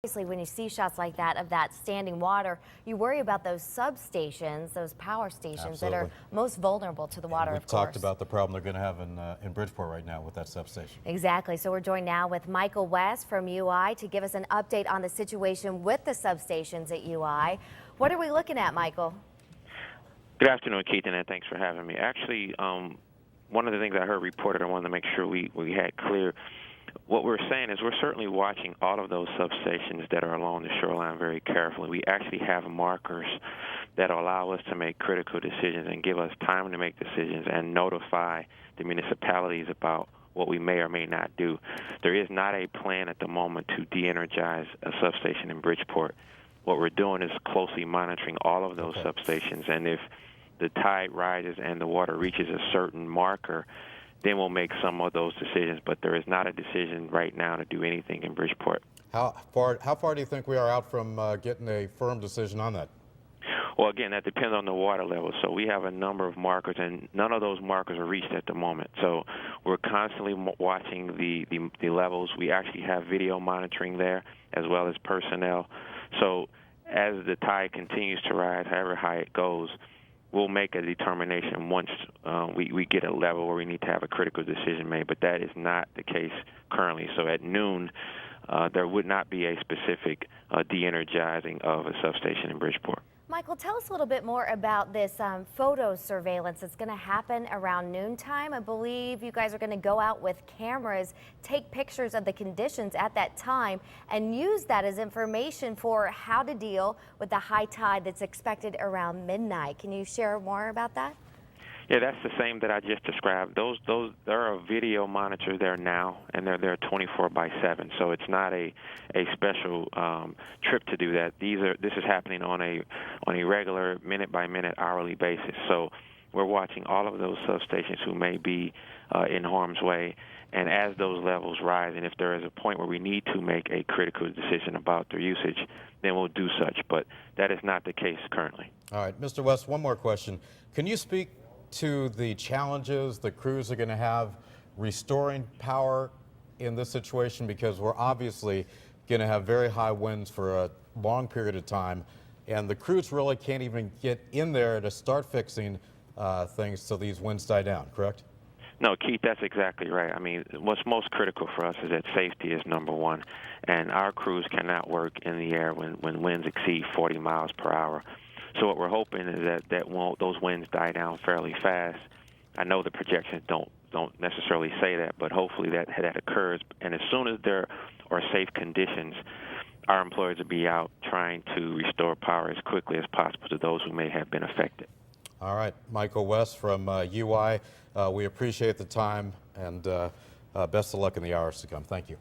Obviously, when you see shots like that of that standing water, you worry about those substations, those power stations that are most vulnerable to the water, We've talked about the problem they're going to have in Bridgeport right now with that substation. Exactly. So we're joined now with Michael West from UI to give us an update on the situation with the substations at UI. What are we looking at, Michael? Good afternoon, Keith, and thanks for having me. Actually, one of the things I heard reported, I wanted to make sure we had clear. What we're saying is we're certainly watching all of those substations that are along the shoreline very carefully. We actually have markers that allow us to make critical decisions and give us time to make decisions and notify the municipalities about what we may or may not do. There is not a plan at the moment to de-energize a substation in Bridgeport. What we're doing is closely monitoring all of those substations, and if the tide rises and the water reaches a certain marker, then we'll make some of those decisions. But there is not a decision right now to do anything in Bridgeport. How far do you think we are out from getting a firm decision on that? Well, again, that depends on the water level. So we have a number of markers, and none of those markers are reached at the moment. So we're constantly watching the levels. We actually have video monitoring there as well as personnel. So as the tide continues to rise, however high it goes, we'll make a determination once we get a level where we need to have a critical decision made, but that is not the case currently. So at noon, there would not be a specific de-energizing of a substation in Bridgeport. Michael, tell us a little bit more about this photo surveillance that's going to happen around noontime. I believe you guys are going to go out with cameras, take pictures of the conditions at that time, and use that as information for how to deal with the high tide that's expected around midnight. Can you share more about that? Yeah, that's the same that I just described. There are video monitors there now, and they're there 24/7. So it's not a special trip to do that. This is happening on a regular minute-by-minute, hourly basis. So we're watching all of those substations who may be in harm's way. And as those levels rise, and if there is a point where we need to make a critical decision about their usage, then we'll do such. But that is not the case currently. All right, Mr. West, one more question. Can you speak to the challenges the crews are going to have restoring power in this situation, because we're obviously going to have very high winds for a long period of time, and the crews really can't even get in there to start fixing things so these winds die down, correct? No, Keith, that's exactly right. I mean, what's most critical for us is that safety is number one, and our crews cannot work in the air when winds exceed 40 miles per hour. So what we're hoping is that those winds die down fairly fast. I know the projections don't necessarily say that, but hopefully that occurs. And as soon as there are safe conditions, our employees will be out trying to restore power as quickly as possible to those who may have been affected. All right, Michael West from UI. We appreciate the time, and best of luck in the hours to come. Thank you.